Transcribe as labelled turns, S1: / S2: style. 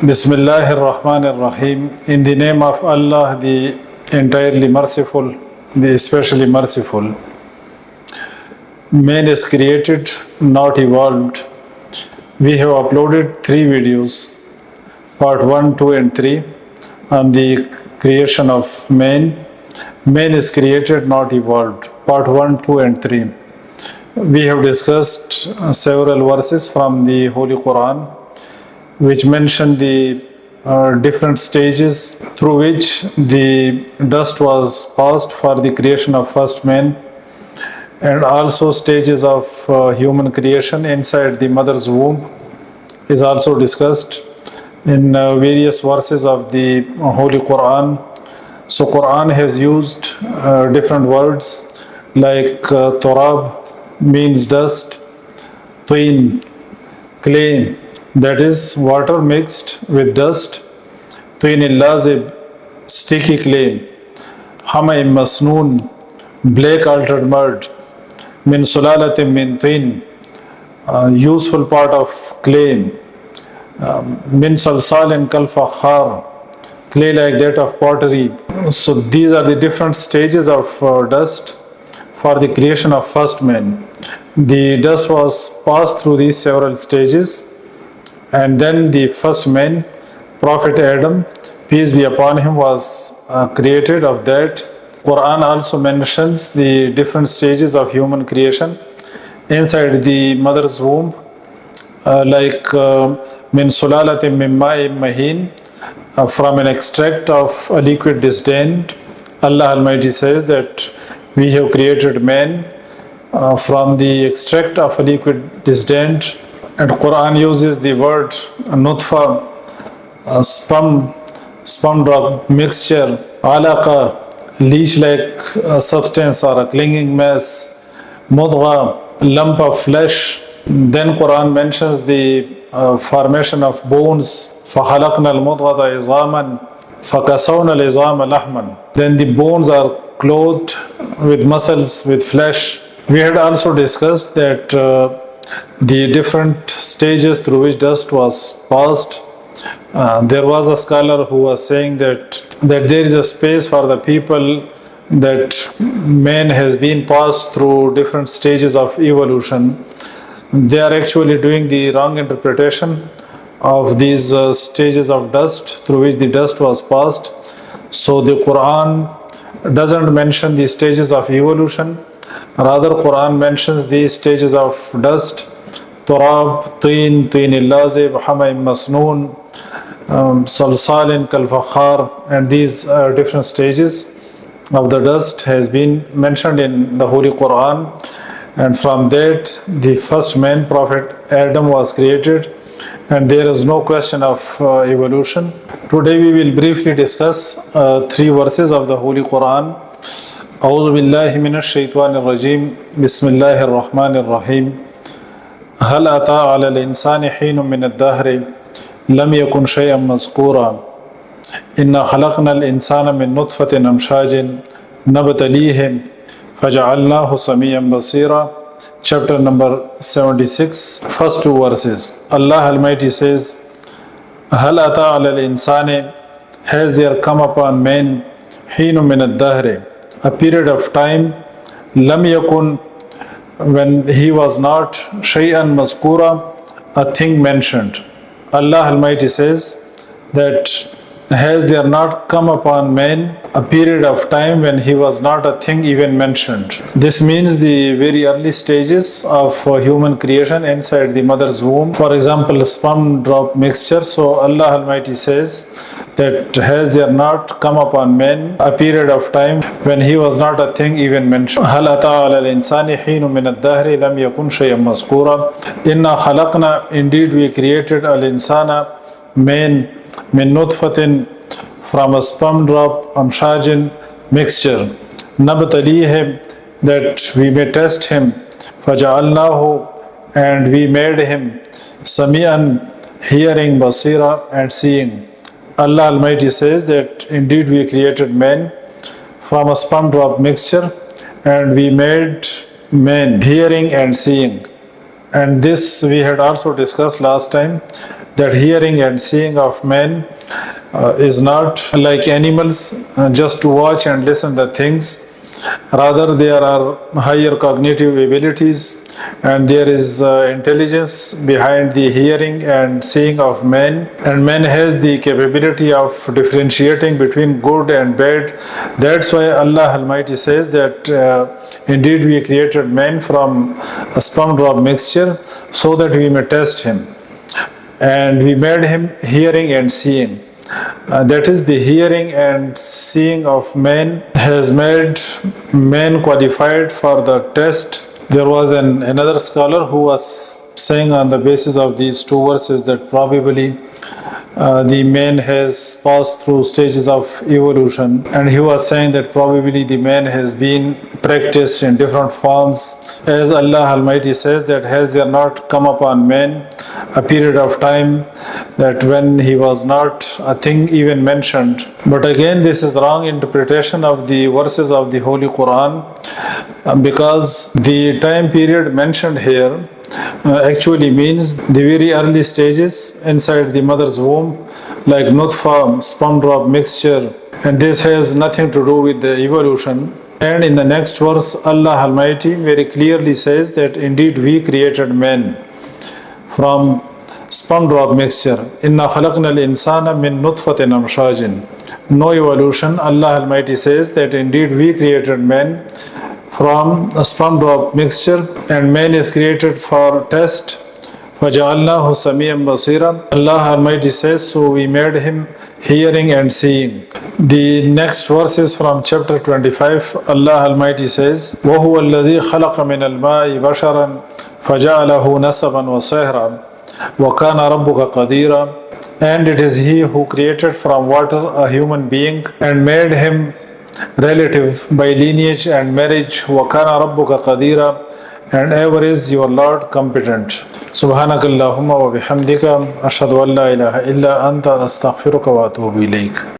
S1: Bismillahir Rahmanir Rahim. In the name of Allah, the entirely merciful, the especially merciful. Man is created, not evolved. We have uploaded 3 videos, part 1, 2 and 3, on the creation of man. Man is created, not evolved, part 1, 2 and 3. We have discussed several verses from the Holy Quran which mention the different stages through which the dust was passed for the creation of first man, and also stages of human creation inside the mother's womb is also discussed in various verses of the Holy Quran. So Quran has used different words like turab means dust, teen, clay, that is water mixed with dust, twin lazib, sticky clay, hamay masnoon, black altered mud, min sulalatim min twin, useful part of clay, min salsalin kal fakhar, clay like that of pottery. So these are the different stages of dust for the creation of first man. The dust was passed through these several stages, and then the first man, Prophet Adam, peace be upon him, was created of that. Quran also mentions the different stages of human creation inside the mother's womb, like min sulalatin min ma'in mahin, from an extract of a liquid disdain. Allah Almighty says that we have created man from the extract of a liquid disdain. And Quran uses the word nutfa, sperm drop mixture, alaqa, leech-like substance or a clinging mass, mudgha, lump of flesh. Then Quran mentions the formation of bones. فَخَلَقْنَا الْمُضْغَةَ عِظَامًا فَكَسَوْنَا الْعِظَامَ لَحْمًا. Then the bones are clothed with muscles, with flesh. We had also discussed that the different stages through which dust was passed. There was a scholar who was saying that there is a space for the people, that man has been passed through different stages of evolution. They are actually doing the wrong interpretation of these stages of dust through which the dust was passed. So the Quran doesn't mention the stages of evolution. Rather, Quran mentions these stages of dust: turab, teen, lazib, hamay masnoon, salsalin kal fakhar, and these different stages of the dust has been mentioned in the Holy Quran. And from that, the first man, Prophet Adam, was created, and there is no question of evolution. Today we will briefly discuss 3 verses of the Holy Quran. أعوذ بالله من الشيطان الرجيم بسم الله الرحمن الرحيم هل أتى على الإنسان حين من الدهر لم يكن شيئا مذكورا إنا خلقنا الإنسان من نطفة أمشاج نبتليه فجعلناه سميعا بصيرا. Chapter number 76, first 2 verses. Allah Almighty says, هل أتى على الإنسان, has there come upon man, حين من الدهر, a period of time, lam yakun, when he was not, shay'an mazkura, a thing mentioned. Allah Almighty says that has there not come upon man a period of time when he was not a thing even mentioned. This means the very early stages of human creation inside the mother's womb. For example, sperm drop mixture. So Allah Almighty says that has there not come upon man a period of time when he was not a thing even mentioned. هل أتى على الإنسان حين من الدهر لم يكن شيئا مذكورا إنا خلقنا, indeed we created الإنسان, man, min nutfatin, from a sperm drop, amshajin, mixture, nabtalihi, that we may test him, faja'alnahu, and we made him, sami'an, hearing, basira, and seeing. Allah Almighty says that indeed we created man from a sperm drop mixture, and we made man hearing and seeing. And this we had also discussed last time, that hearing and seeing of men is not like animals, just to watch and listen the things. Rather, there are higher cognitive abilities, and there is intelligence behind the hearing and seeing of man, and man has the capability of differentiating between good and bad. That's why Allah Almighty says that indeed we created man from a sperm drop mixture so that we may test him, and we made him hearing and seeing. That is, the hearing and seeing of man has made man qualified for the test. There was another scholar who was saying on the basis of these two verses that probably the man has passed through stages of evolution, and he was saying that probably the man has been practiced in different forms. As Allah Almighty says, that has there not come upon man a period of time that when he was not a thing even mentioned. But again, this is wrong interpretation of the verses of the Holy Quran, because the time period mentioned here actually means the very early stages inside the mother's womb, like nutfa, sperm drop mixture, and this has nothing to do with the evolution. And in the next verse, Allah Almighty very clearly says that indeed we created man from sperm drop mixture. Inna khalaqna al-insana min nutfatin amshajin. No evolution. Allah Almighty says that indeed we created man from a sperm drop mixture, and man is created for test. فَجَعَلْنَاهُ سَمِيعًا بَصِيرًا. Allah Almighty says, so we made him hearing and seeing. The next verse is from chapter 25. Allah Almighty says, وَهُوَ الَّذِي خَلَقَ مِنَ الْمَاءِ بَشَرًا فَجَعَلَهُ نَسَبًا وَصِهْرًا وَكَانَ رَبُّكَ قَدِيرًا. And it is He who created from water a human being and made him relative by lineage and marriage. وَكَانَ رَبُّكَ قَدِيرًا. And ever is your Lord competent. سبحانك اللهم وبحمدك أشهد أن لا إله إلا أنت أستغفرك وأتوب إليك.